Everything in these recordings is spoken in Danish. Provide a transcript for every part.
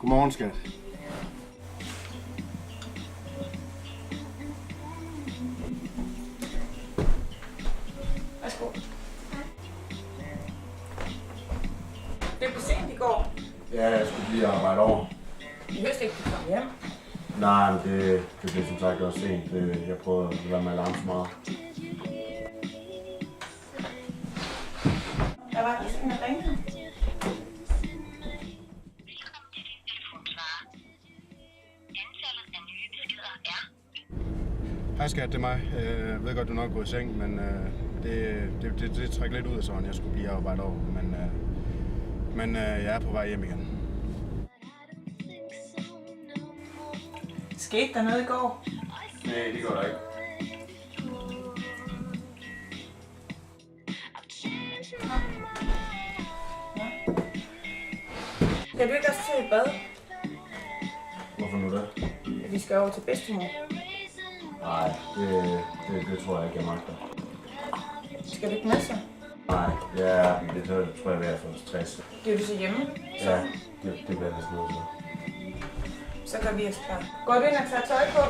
Godmorgen, skat. Værsgo. Det blev sent i går. Ja, jeg skulle lige arbejde over. Jeg vidste ikke, du kom hjem. Nej, men det blev som sagt også sent. Jeg prøvede at lade mig larme så meget. Jeg var lige sådan at ringe. Hej skat, det er mig. Jeg ved godt, du nok går i seng, men det trækker lidt ud af sådan. Jeg skulle lige arbejde over, men jeg er på vej hjem igen. Skete der noget i går? Nej, det går der ikke. Kan du ikke også til et bad? Hvorfor nu det? Vi skal over til bedstemor. Nej, det tror jeg ikke, jeg magter. Skal du ikke med så? Nej, ja, det tror jeg, jeg er for stress. Bliver du så hjemme? Ja, det bliver vist noget så. Så gør vi os klar. Går du ind og tager tøj på?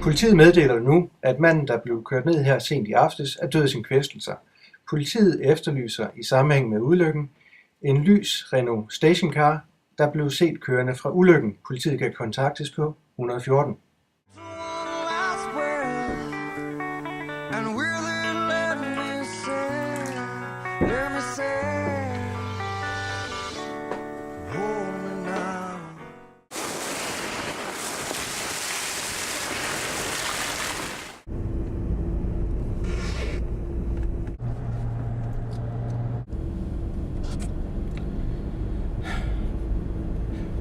Politiet meddeler nu, at manden, der blev kørt ned her sent i aftes, er død af sin kvæstelser. Politiet efterlyser i sammenhæng med ulykken en lys Renault stationcar, der blev set kørende fra ulykken. Politiet kan kontaktes på 114.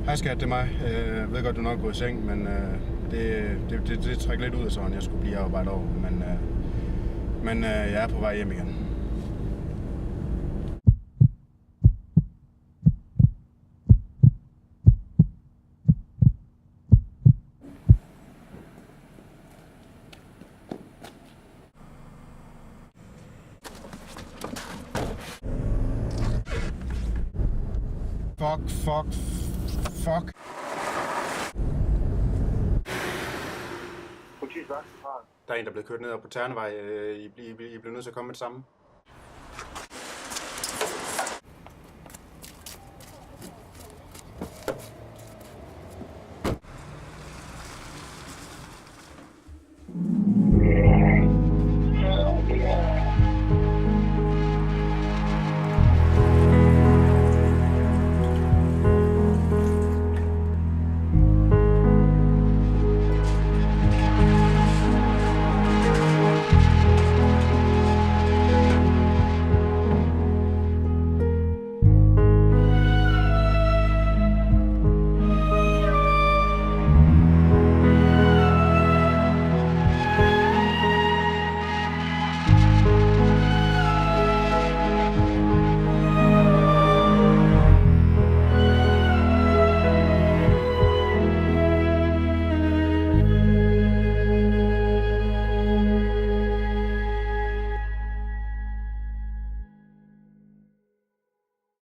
Hej skat, det er mig. Jeg ved godt, du nok går i seng, men det trækker lidt ud af sådan. Jeg skulle lige arbejde over, men jeg er på vej hjem igen. Fuck. Politiets vagtcentral. Der er en, der er blevet kørt ned op på Ternevej. I bliver nødt til at komme med det samme.